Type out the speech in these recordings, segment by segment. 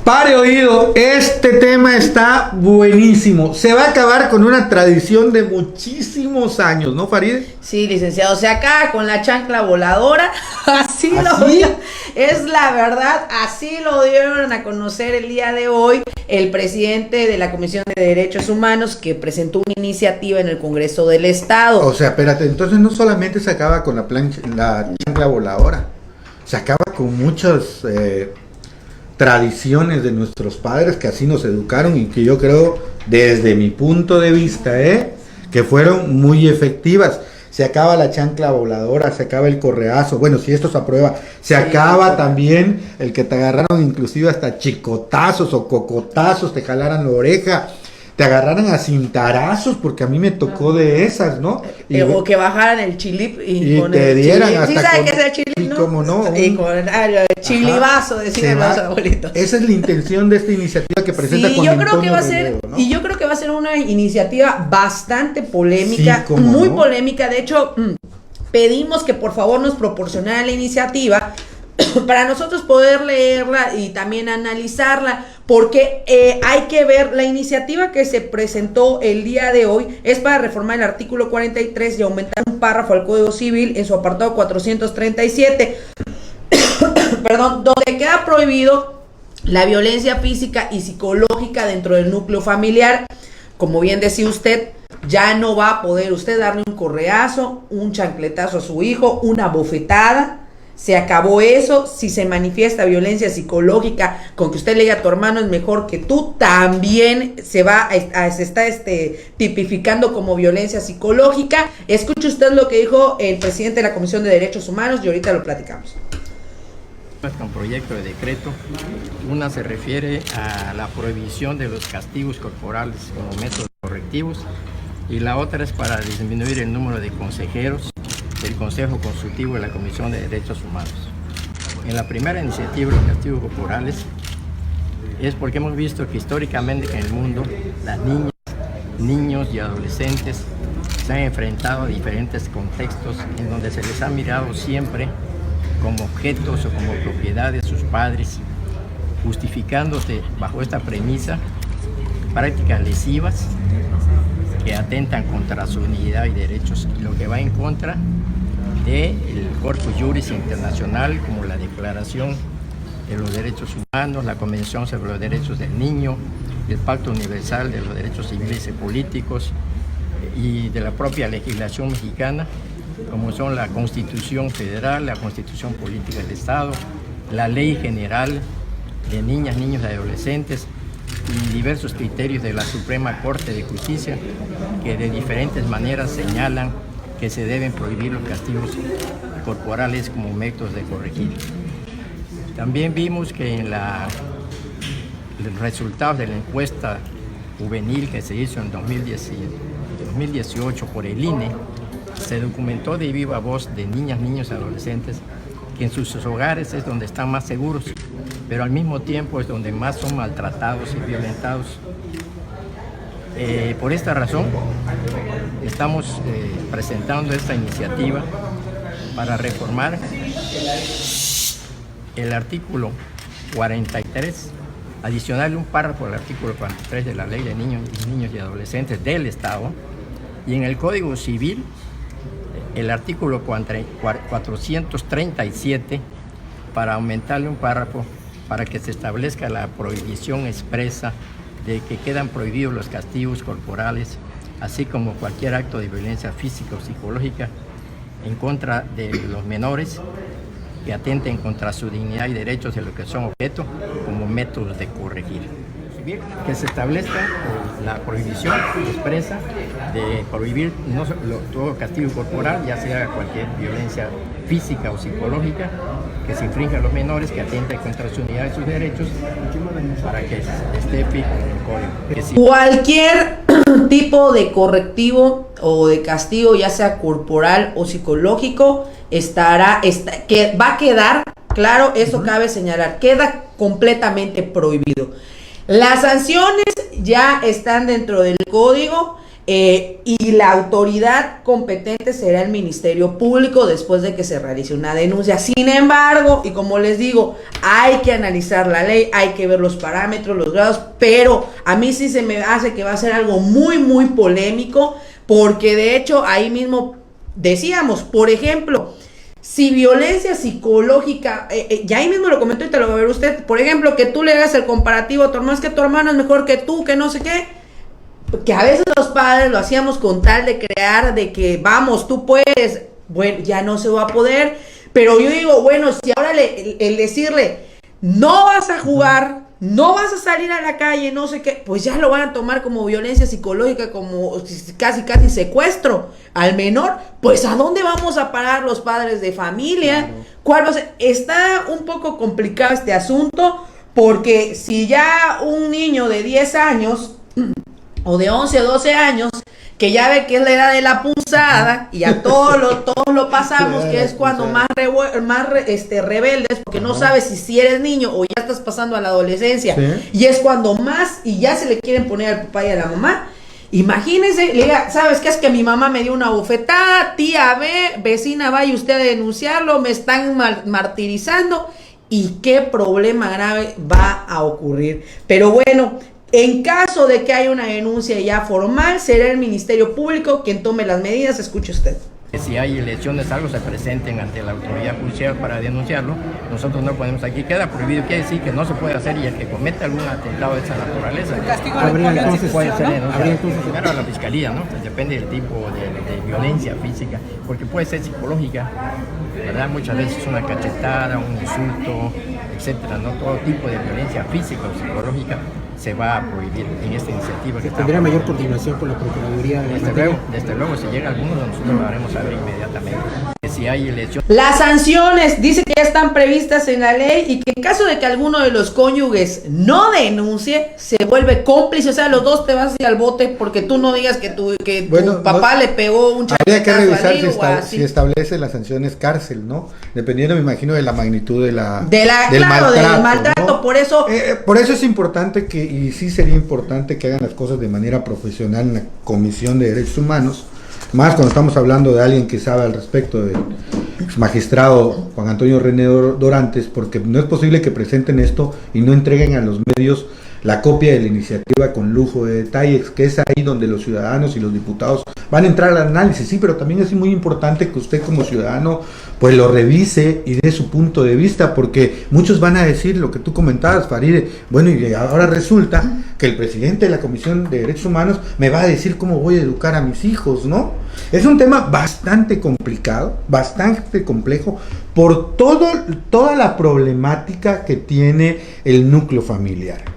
Pare oído, este tema está buenísimo. Se va a acabar con una tradición de muchísimos años, ¿no, Farid? Sí, licenciado, se acaba con la chancla voladora. Así es la verdad, así lo dieron a conocer el día de hoy el presidente de la Comisión de Derechos Humanos, que presentó una iniciativa en el Congreso del Estado. O sea, espérate, entonces no solamente se acaba con la chancla voladora, se acaba con muchas tradiciones de nuestros padres que así nos educaron y que yo creo, desde mi punto de vista, que fueron muy efectivas. Se acaba la chancla voladora, se acaba el correazo. Bueno, si esto se aprueba, se acaba también el que te agarraron inclusive hasta chicotazos o cocotazos, te jalaran la oreja, te agarraran a cintarazos, porque a mí me tocó de esas, ¿no? O que bajaran el chilip y te dieran chilip. hasta ¿Sí sabe qué es el chilip, no? Como no. Y con el chilibazo, decían los abuelitos. Esa es la intención de esta iniciativa que presenta con Antonio Robledo, ¿no? Y yo creo que va a ser una iniciativa bastante polémica, muy polémica. De hecho, pedimos que por favor nos proporcionaran la iniciativa para nosotros poder leerla y también analizarla, porque hay que ver, la iniciativa que se presentó el día de hoy es para reformar el artículo 43 y aumentar un párrafo al Código Civil en su apartado 437, perdón, donde queda prohibido la violencia física y psicológica dentro del núcleo familiar. Como bien decía usted, ya no va a poder usted darle un correazo, un chancletazo a su hijo, una bofetada. Se acabó eso. Si se manifiesta violencia psicológica con que usted le diga a tu hermano es mejor que tú, también se está tipificando como violencia psicológica. Escuche usted lo que dijo el presidente de la Comisión de Derechos Humanos y ahorita lo platicamos. Con proyecto de decreto, una se refiere a la prohibición de los castigos corporales como métodos correctivos y la otra es para disminuir el número de consejeros del Consejo Consultivo de la Comisión de Derechos Humanos. En la primera iniciativa, los castigos corporales, es porque hemos visto que históricamente en el mundo las niñas, niños y adolescentes se han enfrentado a diferentes contextos en donde se les ha mirado siempre como objetos o como propiedad de sus padres, justificándose bajo esta premisa prácticas lesivas que atentan contra su dignidad y derechos, y lo que va en contra del Corpus Juris Internacional, como la Declaración de los Derechos Humanos, la Convención sobre los Derechos del Niño, el Pacto Universal de los Derechos Civiles y Políticos, y de la propia legislación mexicana, como son la Constitución Federal, la Constitución Política del Estado, la Ley General de Niñas, Niños y Adolescentes y diversos criterios de la Suprema Corte de Justicia que de diferentes maneras señalan que se deben prohibir los castigos corporales como métodos de corregir. También vimos que en los resultados de la encuesta juvenil que se hizo en 2018 por el INE, se documentó de viva voz de niñas, niños y adolescentes que en sus hogares es donde están más seguros, pero al mismo tiempo es donde más son maltratados y violentados. Por esta razón, estamos presentando esta iniciativa para reformar el artículo 43, adicionarle un párrafo al artículo 43 de la Ley de Niños y Adolescentes del Estado, y en el Código Civil, el artículo 437, para aumentarle un párrafo para que se establezca la prohibición expresa de que quedan prohibidos los castigos corporales, así como cualquier acto de violencia física o psicológica en contra de los menores que atenten contra su dignidad y derechos de lo que son objeto como métodos de corregir. Que se establezca la prohibición expresa de prohibir todo castigo corporal, ya sea cualquier violencia física o psicológica que se infrinja a los menores, que atente contra su dignidad y sus derechos, para que esté fijo en el código. Cualquier tipo de correctivo o de castigo, ya sea corporal o psicológico, que va a quedar claro, eso cabe señalar, queda completamente prohibido. Las sanciones ya están dentro del código, y la autoridad competente será el Ministerio Público después de que se realice una denuncia. Sin embargo, y como les digo, hay que analizar la ley, hay que ver los parámetros, los grados, pero a mí sí se me hace que va a ser algo muy, muy polémico, porque de hecho ahí mismo decíamos, por ejemplo, si violencia psicológica, ya ahí mismo lo comentó y te lo va a ver usted, por ejemplo, que tú le hagas el comparativo a tu hermano, es que tu hermano es mejor que tú, que no sé qué, que a veces los padres lo hacíamos con tal de crear, de que vamos, tú puedes, bueno, ya no se va a poder, pero yo digo, bueno, si ahora el decirle, no vas a jugar, no vas a salir a la calle, no sé qué, pues ya lo van a tomar como violencia psicológica, como casi secuestro al menor. Pues ¿a dónde vamos a parar los padres de familia? Claro. ¿Cuál va a ser? Está un poco complicado este asunto, porque si ya un niño de 10 años o de 11 o 12 años, que ya ve que es la edad de la punzada, y a todos lo pasamos, que es cuando más rebeldes, porque no sabes si eres niño o ya estás pasando a la adolescencia, ¿sí? Y es cuando más, y ya se le quieren poner al papá y a la mamá. Imagínense, le diga, ¿sabes qué? Es que mi mamá me dio una bofetada, tía ve, vecina, vaya usted a denunciarlo, me están martirizando, y qué problema grave va a ocurrir. Pero bueno, en caso de que haya una denuncia ya formal, será el Ministerio Público quien tome las medidas. Escuche usted. Si hay lesiones, algo se presenten ante la autoridad judicial para denunciarlo, nosotros no podemos, aquí queda prohibido, quiere decir que no se puede hacer, y el que comete algún atentado de esa naturaleza habría entonces puede ser denunciado a la fiscalía, ¿no? Pues depende del tipo de violencia física, porque puede ser psicológica, ¿verdad? Muchas veces una cachetada, un insulto, etcétera, ¿no? Todo tipo de violencia física o psicológica se va a prohibir en esta iniciativa. ¿Se tendrá mayor coordinación con la Procuraduría? Desde luego, si llega alguno, nosotros lo haremos saber inmediatamente. Si hay elección. Las sanciones, dice que ya están previstas en la ley, y que en caso de que alguno de los cónyuges no denuncie, se vuelve cómplice, o sea, los dos te vas a ir al bote, porque tú no digas que tu papá le pegó un chancletazo. Habría que revisar si establece las sanciones cárcel, ¿no? Dependiendo, me imagino, de la magnitud del maltrato, ¿no? Por eso es importante que, y sí sería importante que hagan las cosas de manera profesional en la Comisión de Derechos Humanos, más cuando estamos hablando de alguien que sabe al respecto, del magistrado Juan Antonio René Dorantes, porque no es posible que presenten esto y no entreguen a los medios la copia de la iniciativa con lujo de detalles, que es ahí donde los ciudadanos y los diputados van a entrar al análisis. Sí, pero también es muy importante que usted como ciudadano pues lo revise y dé su punto de vista, porque muchos van a decir lo que tú comentabas, Faride, bueno, y ahora resulta que el presidente de la Comisión de Derechos Humanos me va a decir cómo voy a educar a mis hijos, ¿no? Es un tema bastante complicado, bastante complejo, por toda la problemática que tiene el núcleo familiar.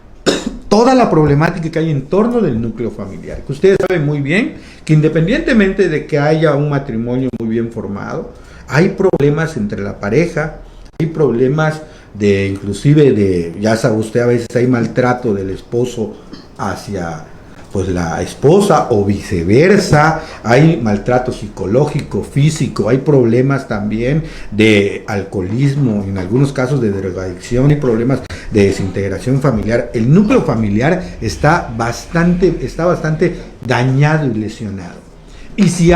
Toda la problemática que hay en torno del núcleo familiar, que ustedes saben muy bien que independientemente de que haya un matrimonio muy bien formado, hay problemas entre la pareja, hay problemas ya sabe usted, a veces hay maltrato del esposo hacia pues la esposa o viceversa, hay maltrato psicológico, físico, hay problemas también de alcoholismo, en algunos casos de drogadicción, hay problemas de desintegración familiar. El núcleo familiar está bastante dañado y lesionado. Y si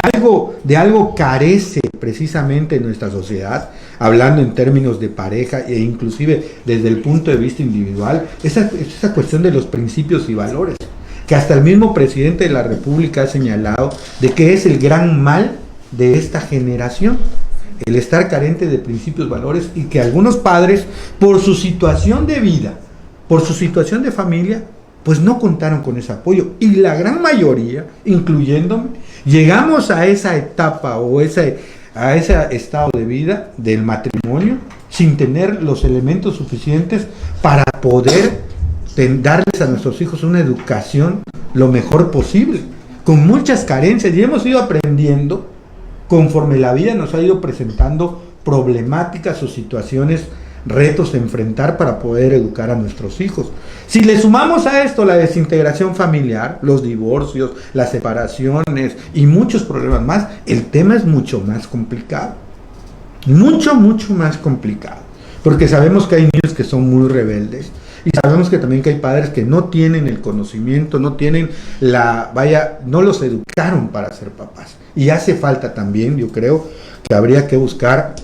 de algo carece precisamente en nuestra sociedad, hablando en términos de pareja e inclusive desde el punto de vista individual, esa cuestión de los principios y valores, que hasta el mismo presidente de la República ha señalado de que es el gran mal de esta generación, el estar carente de principios, valores, y que algunos padres, por su situación de vida, por su situación de familia, pues no contaron con ese apoyo, y la gran mayoría, incluyéndome, llegamos a esa etapa o a ese estado de vida del matrimonio sin tener los elementos suficientes para poder darles a nuestros hijos una educación lo mejor posible, con muchas carencias, y hemos ido aprendiendo conforme la vida nos ha ido presentando problemáticas o situaciones, retos a enfrentar para poder educar a nuestros hijos. Si le sumamos a esto la desintegración familiar, los divorcios, las separaciones y muchos problemas más, el tema es mucho más complicado, mucho más complicado, porque sabemos que hay niños que son muy rebeldes, Y sabemos que también que hay padres que no tienen el conocimiento, no tienen no los educaron para ser papás. Y hace falta también, yo creo, que habría que buscar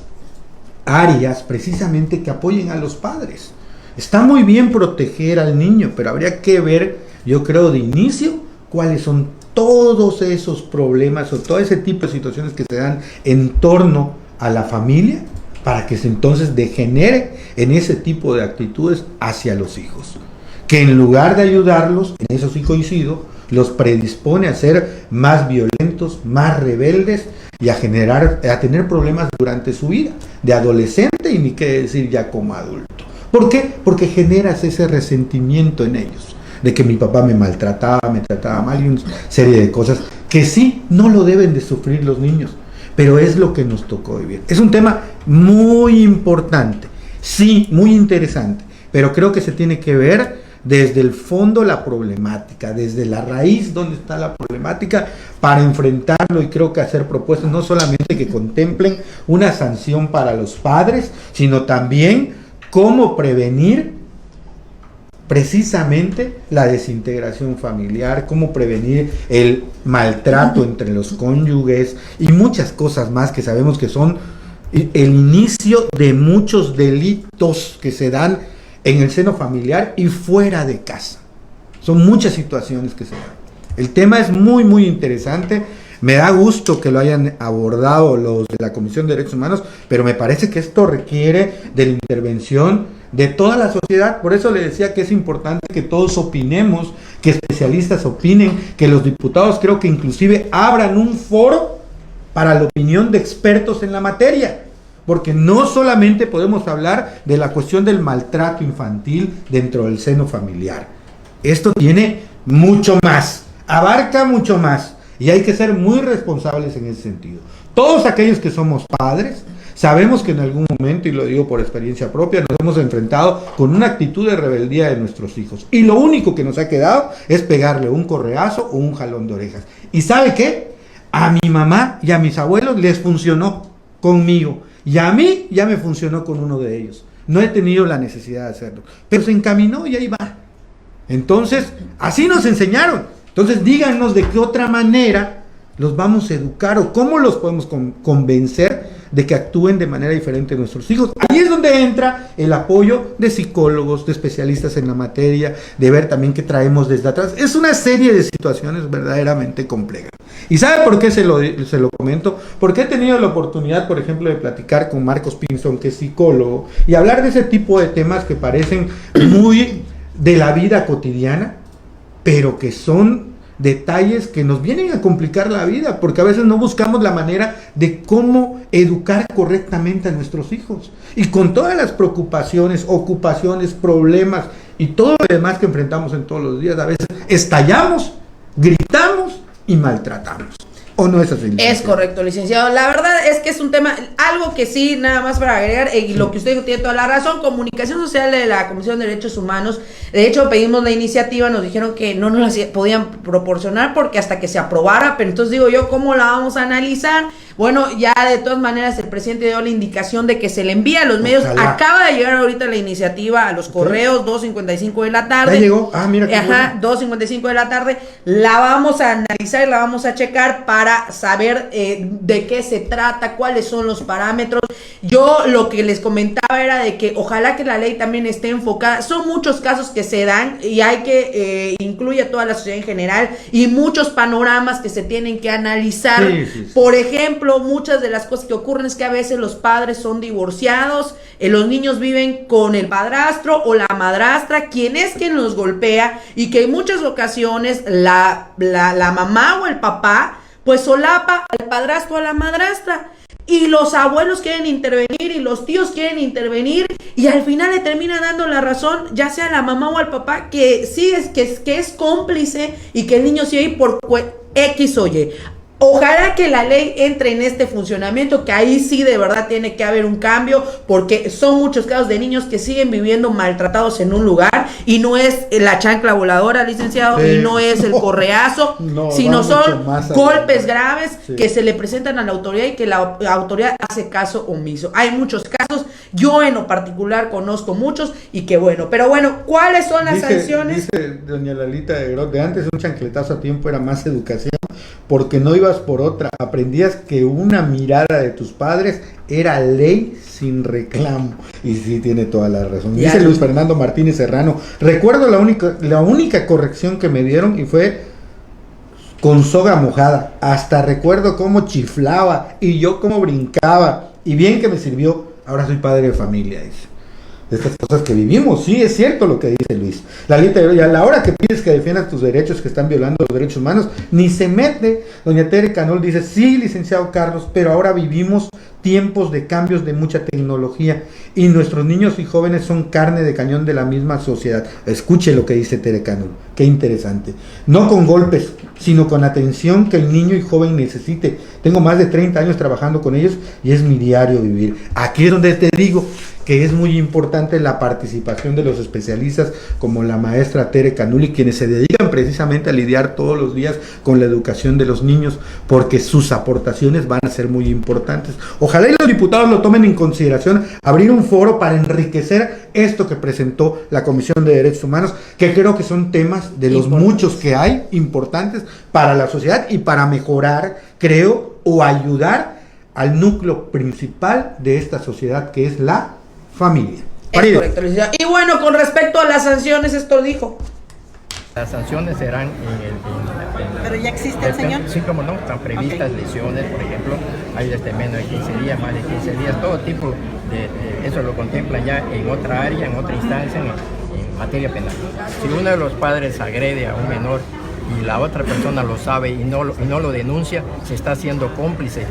áreas precisamente que apoyen a los padres. Está muy bien proteger al niño, pero habría que ver, yo creo, de inicio, cuáles son todos esos problemas o todo ese tipo de situaciones que se dan en torno a la familia, para que se entonces degenere en ese tipo de actitudes hacia los hijos, que en lugar de ayudarlos, en eso sí coincido, los predispone a ser más violentos, más rebeldes y a tener problemas durante su vida, de adolescente y ni qué decir ya como adulto. ¿Por qué? Porque generas ese resentimiento en ellos, de que mi papá me maltrataba, me trataba mal y una serie de cosas que sí, no lo deben de sufrir los niños, pero es lo que nos tocó vivir. Es un tema muy importante, sí, muy interesante, pero creo que se tiene que ver desde el fondo la problemática, desde la raíz donde está la problemática, para enfrentarlo, y creo que hacer propuestas no solamente que contemplen una sanción para los padres, sino también cómo prevenir precisamente la desintegración familiar, cómo prevenir el maltrato entre los cónyuges y muchas cosas más que sabemos que son el inicio de muchos delitos que se dan en el seno familiar y fuera de casa. Son muchas situaciones que se dan. El tema es muy, muy interesante. Me da gusto que lo hayan abordado los de la Comisión de Derechos Humanos, pero me parece que esto requiere de la intervención de toda la sociedad. Por eso le decía que es importante que todos opinemos, que especialistas opinen, que los diputados creo que inclusive abran un foro para la opinión de expertos en la materia, porque no solamente podemos hablar de la cuestión del maltrato infantil dentro del seno familiar. Esto tiene mucho más, abarca mucho más, y hay que ser muy responsables en ese sentido. Todos aquellos que somos padres sabemos que en algún momento, y lo digo por experiencia propia, nos hemos enfrentado con una actitud de rebeldía de nuestros hijos. Y lo único que nos ha quedado es pegarle un correazo o un jalón de orejas. ¿Y sabe qué? A mi mamá y a mis abuelos les funcionó conmigo. Y a mí ya me funcionó con uno de ellos. No he tenido la necesidad de hacerlo. Pero se encaminó y ahí va. Entonces, así nos enseñaron. Entonces, díganos de qué otra manera los vamos a educar o cómo los podemos convencer de que actúen de manera diferente nuestros hijos. Ahí es donde entra el apoyo de psicólogos, de especialistas en la materia, de ver también qué traemos desde atrás. Es una serie de situaciones verdaderamente complejas. ¿Y sabe por qué se lo comento? Porque he tenido la oportunidad, por ejemplo, de platicar con Marcos Pinzón, que es psicólogo, y hablar de ese tipo de temas que parecen muy de la vida cotidiana, pero que son detalles que nos vienen a complicar la vida, porque a veces no buscamos la manera de cómo educar correctamente a nuestros hijos. Y con todas las preocupaciones, ocupaciones, problemas y todo lo demás que enfrentamos en todos los días, a veces estallamos, gritamos y maltratamos. ¿O no es así? Es correcto, licenciado. La verdad es que es un tema, algo que sí, nada más para agregar, y lo que usted dijo tiene toda la razón. Comunicación Social de la Comisión de Derechos Humanos, de hecho pedimos la iniciativa, nos dijeron que no nos la podían proporcionar porque hasta que se aprobara, pero entonces digo yo, ¿cómo la vamos a analizar? Bueno, ya de todas maneras el presidente dio la indicación de que se le envía a los medios. Ojalá. Acaba de llegar ahorita la iniciativa a los correos, 2:55 de la tarde. ¿Ya llegó? Ah, mira qué bueno. 2:55 de la tarde. La vamos a analizar y la vamos a checar para saber de qué se trata, cuáles son los parámetros. Yo lo que les comentaba era de que ojalá que la ley también esté enfocada. Son muchos casos que se dan y hay que incluye a toda la sociedad en general y muchos panoramas que se tienen que analizar. Sí. Por ejemplo, muchas de las cosas que ocurren es que a veces los padres son divorciados, los niños viven con el padrastro o la madrastra, quien los golpea, y que en muchas ocasiones la mamá o el papá pues solapa al padrastro o a la madrastra, y los abuelos quieren intervenir y los tíos quieren intervenir, y al final le termina dando la razón ya sea a la mamá o al papá, que sí es que es cómplice y que el niño sí hay por X o Y. Ojalá que la ley entre en este funcionamiento, que ahí sí de verdad tiene que haber un cambio, porque son muchos casos de niños que siguen viviendo maltratados en un lugar, y no es la chancla voladora, licenciado, sí, y no es el correazo, sino son golpes graves que se le presentan a la autoridad y que la autoridad hace caso omiso. Hay muchos casos, yo en lo particular conozco muchos, y que bueno, pero bueno, ¿cuáles son las sanciones? Dice doña Lalita de Groc, de antes un chancletazo a tiempo era más educación, porque no ibas por otra, aprendías que una mirada de tus padres era ley sin reclamo. Y sí, tiene toda la razón. Dice Luis Fernando Martínez Serrano, recuerdo la única corrección que me dieron y fue con soga mojada. Hasta recuerdo cómo chiflaba y yo cómo brincaba. Y bien que me sirvió, ahora soy padre de familia, dice. De estas cosas que vivimos, sí, es cierto lo que dice Luis. Lalita, y a la hora que pides que defiendas tus derechos, que están violando los derechos humanos, ni se mete. Doña Tere Canol dice, sí, licenciado Carlos, pero ahora vivimos tiempos de cambios de mucha tecnología y nuestros niños y jóvenes son carne de cañón de la misma sociedad. Escuche lo que dice Tere Canol, qué interesante. No con golpes, sino con atención que el niño y joven necesite. Tengo más de 30 años trabajando con ellos y es mi diario vivir. Aquí es donde te digo que es muy importante la participación de los especialistas como la maestra Tere Canuli, quienes se dedican precisamente a lidiar todos los días con la educación de los niños, porque sus aportaciones van a ser muy importantes. Ojalá y los diputados lo tomen en consideración, abrir un foro para enriquecer esto que presentó la Comisión de Derechos Humanos, que creo que son temas de los muchos que hay importantes para la sociedad y para mejorar, creo, o ayudar al núcleo principal de esta sociedad, que es la familia. Es correcto, licenciado. Y bueno, con respecto a las sanciones, esto dijo. Las sanciones serán ¿Pero ya existe el señor? Sí, como no, están previstas lesiones, por ejemplo, hay desde menos de 15 días, más de 15 días, todo tipo de eso lo contemplan ya en otra área, en otra instancia, en materia penal. Si uno de los padres agrede a un menor y la otra persona lo sabe y no lo denuncia, se está haciendo cómplice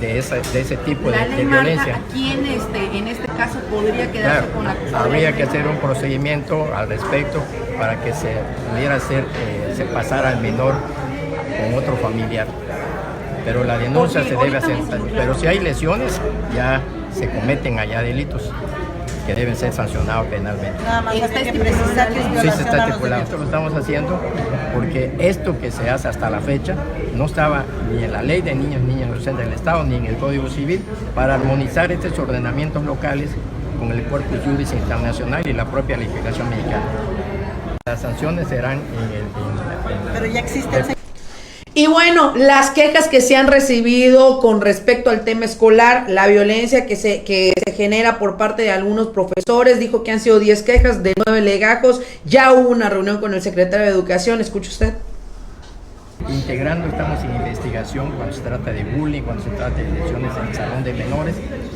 de ese tipo de violencia. Aquí en este caso podría quedarse con la custodia. Habría que hacer un procedimiento al respecto para que se pudiera hacer, se pasara al menor con otro familiar. Pero la denuncia se debe hacer. Pero si hay lesiones, ya se cometen allá delitos que deben ser sancionados penalmente. Nada más hay que precisar que es violación. Sí, se está estipulando. Esto lo estamos haciendo porque esto que se hace hasta la fecha no estaba ni en la ley de niños y niñas del Estado ni en el Código Civil para armonizar estos ordenamientos locales con el Corpus Juris Internacional y la propia legislación mexicana. Las sanciones serán Pero ya existe el señor. Y bueno, las quejas que se han recibido con respecto al tema escolar, la violencia que se genera por parte de algunos profesores, dijo que han sido 10 quejas de 9 legajos, ya hubo una reunión con el secretario de Educación, ¿escucha usted? Integrando, estamos en investigación cuando se trata de bullying, cuando se trata de lesiones en el salón de menores,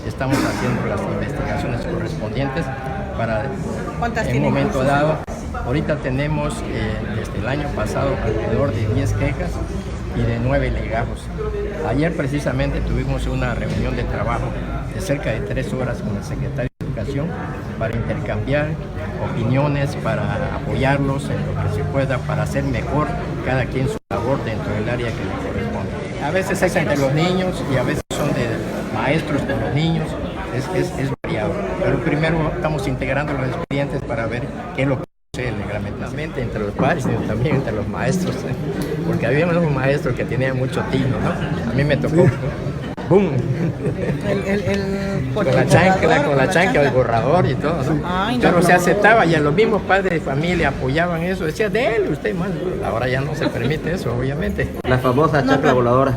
estamos haciendo las investigaciones correspondientes para en un momento dado. Ahorita tenemos desde el año pasado alrededor de 10 quejas y de 9 legajos. Ayer precisamente tuvimos una reunión de trabajo de cerca de 3 horas con el secretario de Educación para intercambiar opiniones, para apoyarlos en lo que se pueda, para hacer mejor cada quien su labor dentro del área que le corresponde. A veces es entre los niños y a veces son de maestros con los niños, es variado. Pero primero estamos integrando los expedientes para ver qué es lo que legalmente entre los padres y también entre los maestros, porque había unos maestros que tenían mucho tino, ¿no? A mí me tocó, ¡boom! Con la chancla, el borrador y todo, ¿no? Pero se aceptaba y a los mismos padres de familia apoyaban eso, decía, déle usted más. Ahora ya no se permite eso, obviamente. La famosa chancla voladora.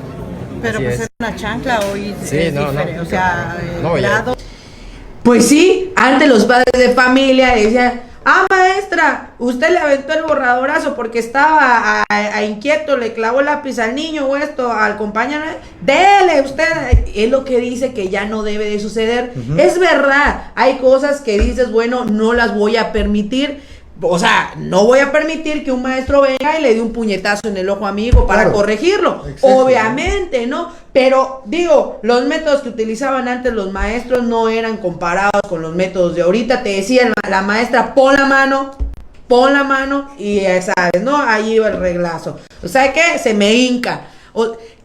Pero pues es una chancla hoy, sí, es diferente, o sea, grado. Pues sí, antes los padres de familia decían, maestra, usted le aventó el borradorazo porque estaba inquieto, le clavó el lápiz al niño o esto al compañero, dele usted, es lo que dice que ya no debe de suceder. Es verdad, hay cosas que dices, bueno, no las voy a permitir. O sea, no voy a permitir que un maestro venga y le dé un puñetazo en el ojo a mi hijo para corregirlo. Obviamente, ¿no? Pero, digo, los métodos que utilizaban antes los maestros no eran comparados con los métodos de ahorita. Te decía la maestra, pon la mano y ya sabes, ¿no? Ahí iba el reglazo. O sea, que se me hinca.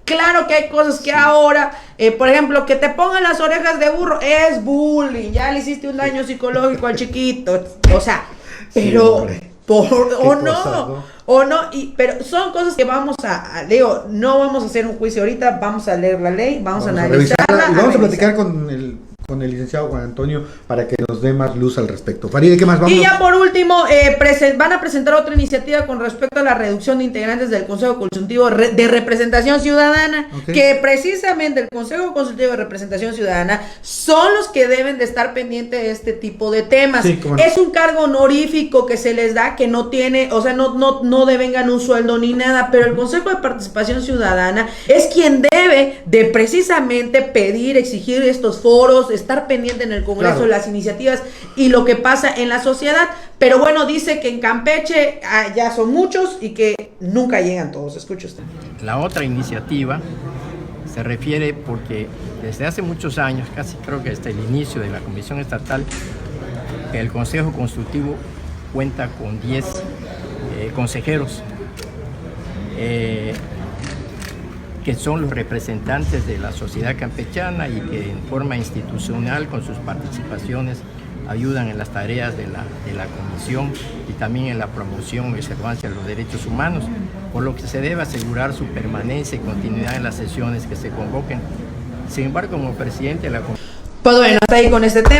Claro que hay cosas que ahora, por ejemplo, que te pongan las orejas de burro es bullying, ya le hiciste un daño psicológico al chiquito, o sea, pero o no, pero son cosas que vamos Leo, no vamos a hacer un juicio ahorita, vamos a leer la ley, vamos a analizarla. Y vamos a platicar con el licenciado Juan Antonio para que nos dé más luz al respecto. Farideh, ¿qué más vamos? Y ya por último, van a presentar otra iniciativa con respecto a la reducción de integrantes del Consejo Consultivo de Representación Ciudadana, que precisamente el Consejo Consultivo de Representación Ciudadana son los que deben de estar pendientes de este tipo de temas. Sí, es un cargo honorífico que se les da, que no tiene, o sea, no devengan un sueldo ni nada, pero el Consejo de Participación Ciudadana es quien debe de precisamente pedir, exigir estos foros, estar pendiente en el Congreso, las iniciativas y lo que pasa en la sociedad. Pero bueno, dice que en Campeche ya son muchos y que nunca llegan todos. Escuche usted. La otra iniciativa se refiere porque desde hace muchos años, casi creo que desde el inicio de la Comisión Estatal, el Consejo Consultivo cuenta con 10 consejeros que son los representantes de la sociedad campechana y que en forma institucional, con sus participaciones, ayudan en las tareas de la comisión y también en la promoción y observancia de los derechos humanos, por lo que se debe asegurar su permanencia y continuidad en las sesiones que se convoquen. Sin embargo, como presidente de la comisión... Pues bueno, hasta ahí con este tema.